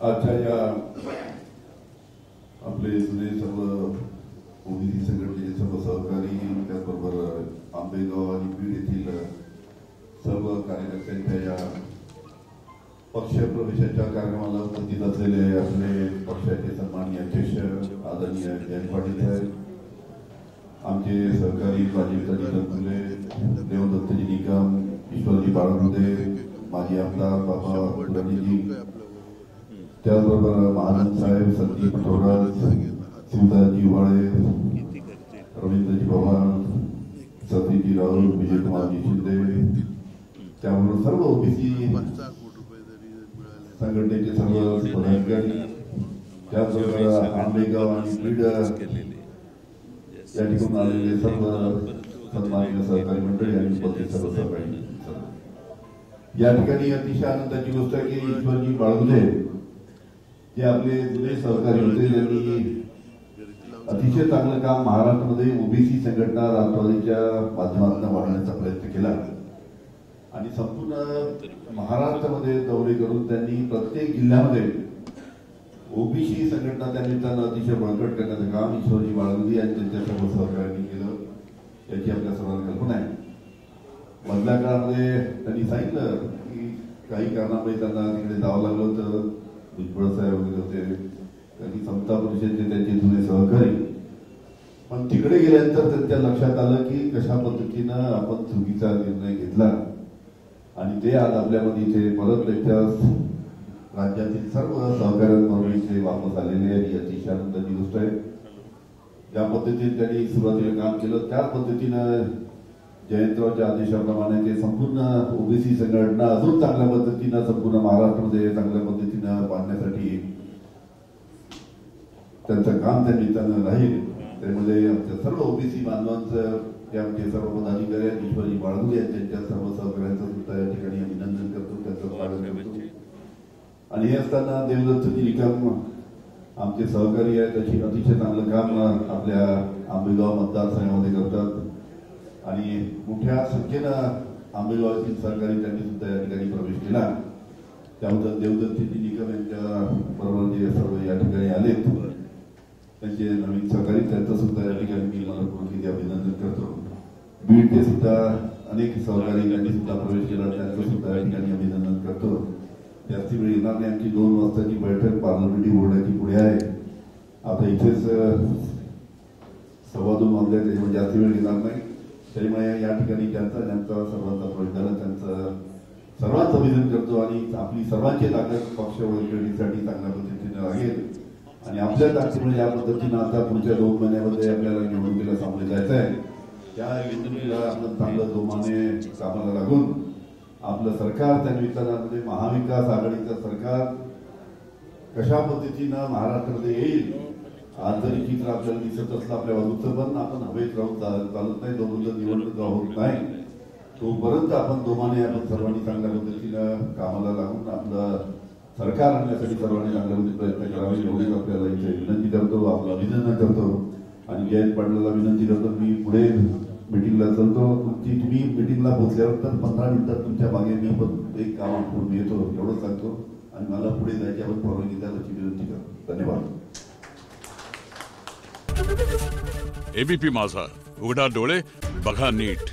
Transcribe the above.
आजच्या या आपले जुने सर्व ओबीसी संघटनेचे सर्व सहकारी, त्याचबरोबर आंबेगाव आणि बीड येथील सर्व कार्यकर्त्यांच्या या पक्ष प्रवेशाच्या कार्यक्रमाला उपस्थित असलेले आपले पक्षाचे सन्माननीय अध्यक्ष आदरणीय जयंत पाटील साहेब, आमचे सहकारी प्राजक्ताजी तनपुरे, देवदत्तजी निकम, ईश्वरजी बाळगुदे, माजी आमदार बाबा कुलकर्णीजी, त्याचबरोबर महाजन साहेब, संदीप थोरात, शिवदासजी वाळे, रवींद्रजी पवार, सतीजी राहुल, विजयकुमारजी शिंदे, त्याबरोबर सर्व ओबीसी संघटनेचे सर्व पदाधिकारी, त्याचबरोबर आंबेगाव आणि बीड या ठिकाणी आलेले सर्व सन्माननीय सहकारी मंडळी आणि उपस्थित सर्व सहकारी, या ठिकाणी अतिशय आनंदाची गोष्ट आहे की ईश्वरजी बाळगुदे जे आपले जुने सहकारी होते, त्यांनी अतिशय चांगलं काम महाराष्ट्रामध्ये ओबीसी संघटना राष्ट्रवादीच्या माध्यमातून वाढवण्याचा प्रयत्न केला आणि संपूर्ण महाराष्ट्रामध्ये दौरे करून त्यांनी प्रत्येक जिल्ह्यामध्ये ओबीसी संघटना त्या निमित्तानं अतिशय बळकट करण्याचं काम ईश्वरजी बाळगुदे आणि त्यांच्या सर्व सहकार्यांनी केलं, याची आपल्या सर्वांना कल्पना आहे. मधल्या काळामध्ये त्यांनी सांगितलं की काही कारणामुळे त्यांना तिकडे जावं लागलं होतं, भुजबळ साहेब वगैरे होते, त्यांनी समता परिषदेचे त्यांचे जुने सहकारी, पण तिकडे गेल्यानंतर त्यांच्या लक्षात आलं की कशा पद्धतीनं आपण चुकीचा निर्णय घेतला आणि ते आज आपल्यामध्ये इथे परत त्यांच्या राज्यातील सर्व सहकार्यांबरोबर इथे वापस आलेले आहे. ही अतिशय आनंदाची गोष्ट आहे. ज्या पद्धतीने त्यांनी सुरुवातीला काम केलं त्याच पद्धतीनं जयंतरावच्या आदेशाप्रमाणे ते संपूर्ण ओबीसी संघटना अजून चांगल्या पद्धतीनं संपूर्ण महाराष्ट्रामध्ये चांगल्या पद्धतीनं बांधण्यासाठी त्यांचं काम त्या निमित्तानं राहील. त्यामध्ये आमच्या सर्व ओबीसी बांधवांचं, ते आमचे सर्व पदाधिकारी आहेत, ईश्वरजी बाळगुदे आहेत, त्यांच्या सर्व सहकार्यांचं सुद्धा या ठिकाणी अभिनंदन करतो, त्यांचं स्वागत करतो. आणि हे असताना देवदत्तजी निकम आमचे सहकारी आहेत, त्याची अतिशय चांगलं काम आपल्या आंबेगाव मतदारसंघामध्ये करतात आणि मोठ्या संख्येनं आंबेगावातील सहकारी त्यांनी सुद्धा या ठिकाणी प्रवेश केला. त्याबद्दल देवदत्तजी निकम यांच्या बरोबर जे सर्व या ठिकाणी आलेत त्यांचे नवीन सहकारी, त्यांचं सुद्धा या ठिकाणी मी मनपूर्वक अभिनंदन करतो. बीडचे सुद्धा अनेक सहकारी त्यांनी सुद्धा प्रवेश केला, त्यांचं सुद्धा या ठिकाणी अभिनंदन करतो. जास्ती वेळ येणार नाही, आमची 2 वाजताची बैठक पार्लमेंटरी बोर्डाची पुढे आहे. आता इथेच 2:15 वाजले, त्याच्यामुळे जास्ती वेळ येणार नाही. त्यामुळे या ठिकाणी ज्यांचा सर्वांचा प्रवेश झाला त्यांचं सर्वांचं अभिनंदन करतो आणि आपली सर्वांची ताकद पक्ष वगैरेसाठी चांगल्या पद्धतीने लागेल आणि आपल्या ताकदीमुळे या पद्धतीनं आता पुढच्या 2 महिन्यामध्ये आपल्याला निवडणुकीला सामोरे जायचं आहे. त्या निवडणुकीला आपण चांगलं जोमाने कामाला लागून आपलं सरकार त्या निमित्तानं महाविकास आघाडीचं सरकार कशा पद्धतीनं महाराष्ट्रामध्ये येईल, आज जरी चित्र आपल्याला दिसत असलं आपल्या बाजूचं, पण आपण हवेत राहून चालत नाही. जोपर्यंत निवडणूक होत नाही तोपर्यंत आपण जोमाने आपण सर्वांनी चांगल्या पद्धतीनं कामाला लागून आपलं सरकार आणण्यासाठी सर्वांनी चांगल्या पद्धतीने प्रयत्न करावे, एवढीच आपल्याला इथे विनंती करतो, आपलं अभिनंदन करतो. आणि जयंत पाटलाला विनंती करतो, मी पुढे मीटिंगला चालतो, तुम्ही मीटिंगला पोहोचल्यानंतर 15 मिनिटात तुमच्या मागे मी पण एक काम करून येतो, एवढं सांगतो आणि मला पुढे जायची आपण परवानगी द्या अशी विनंती करतो. धन्यवाद. एबीपी माझा, उघडा डोळे बघा नीट.